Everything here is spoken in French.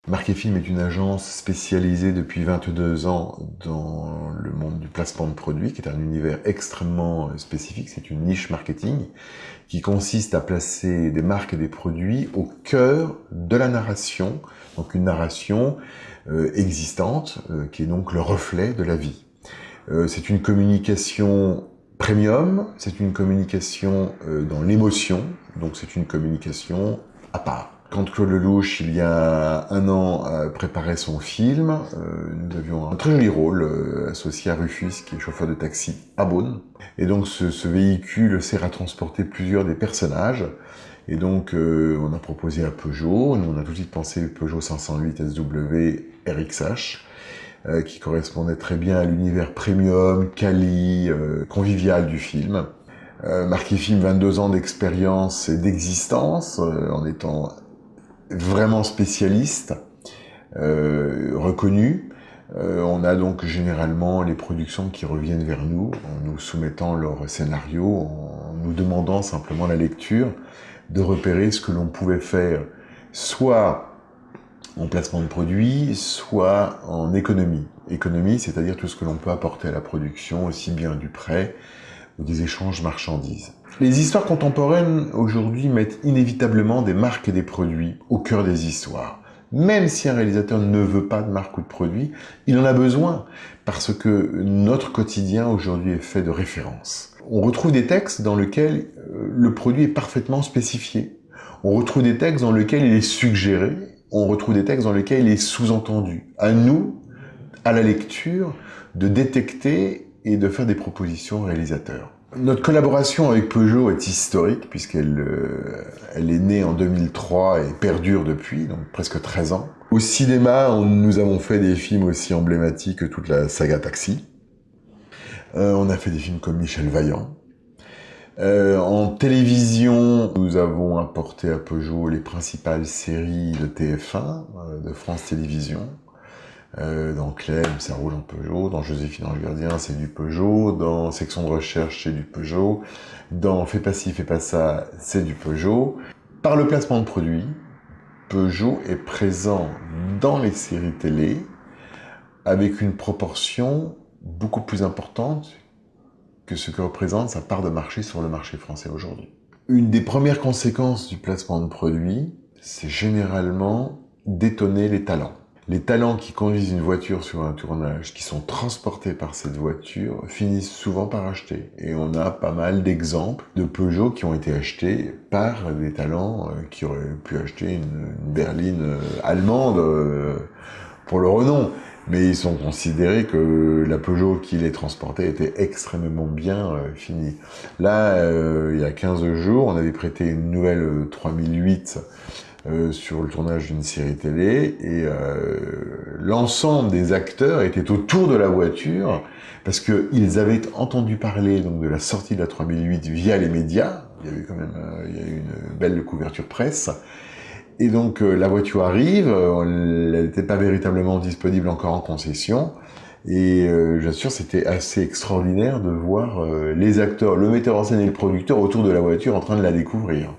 Marquefilm est une agence spécialisée depuis 22 ans dans le monde du placement de produits, qui est un univers extrêmement spécifique. C'est une niche marketing qui consiste à placer des marques et des produits au cœur de la narration, donc une narration existante, qui est donc le reflet de la vie. C'est une communication premium, c'est une communication dans l'émotion, donc c'est une communication à part. Quand Claude Lelouch, il y a un an, préparait son film, nous avions un très joli rôle associé à Rufus, qui est chauffeur de taxi à Beaune. Et donc ce véhicule sert à transporter plusieurs des personnages. Et donc on a proposé à Peugeot, nous on a tout de suite pensé Peugeot 508 SW RXH, qui correspondait très bien à l'univers premium, quali, convivial du film. Marquefilm, 22 ans d'expérience et d'existence, en étant vraiment spécialiste, reconnu. On a donc généralement les productions qui reviennent vers nous en nous soumettant leur scénario, en nous demandant simplement la lecture, de repérer ce que l'on pouvait faire, soit en placement de produits, soit en économie. Économie, c'est-à-dire tout ce que l'on peut apporter à la production, aussi bien du prêt ou des échanges marchandises. Les histoires contemporaines, aujourd'hui, mettent inévitablement des marques et des produits au cœur des histoires. Même si un réalisateur ne veut pas de marque ou de produit, il en a besoin, parce que notre quotidien aujourd'hui est fait de références. On retrouve des textes dans lesquels le produit est parfaitement spécifié. On retrouve des textes dans lesquels il est suggéré. On retrouve des textes dans lesquels il est sous-entendu. À nous, à la lecture, de détecter et de faire des propositions aux réalisateurs. Notre collaboration avec Peugeot est historique, puisqu'elle elle est née en 2003 et perdure depuis, donc presque 13 ans. Au cinéma, nous avons fait des films aussi emblématiques que toute la saga Taxi. On a fait des films comme Michel Vaillant. En télévision, nous avons apporté à Peugeot les principales séries de TF1, de France Télévisions. Dans Clem, ça roule en Peugeot. Dans Joséphine Ange Gardien, c'est du Peugeot. Dans Section de recherche, c'est du Peugeot. Dans Fais pas ci, fais pas ça, c'est du Peugeot. Par le placement de produits, Peugeot est présent dans les séries télé avec une proportion beaucoup plus importante que ce que représente sa part de marché sur le marché français aujourd'hui. Une des premières conséquences du placement de produits, c'est généralement d'étonner les talents. Les talents qui conduisent une voiture sur un tournage, qui sont transportés par cette voiture, finissent souvent par acheter. Et on a pas mal d'exemples de Peugeot qui ont été achetés par des talents qui auraient pu acheter une berline allemande pour le renom. Mais ils sont considérés que la Peugeot qui les transportait était extrêmement bien finie. Là, il y a 15 jours, on avait prêté une nouvelle 3008 sur le tournage d'une série télé, et l'ensemble des acteurs étaient autour de la voiture, parce qu'ils avaient entendu parler donc de la sortie de la 3008 via les médias. Il y avait quand même il y a eu une belle couverture presse. Et donc la voiture arrive, elle n'était pas véritablement disponible encore en concession, et j'assure c'était assez extraordinaire de voir les acteurs, le metteur en scène et le producteur autour de la voiture en train de la découvrir.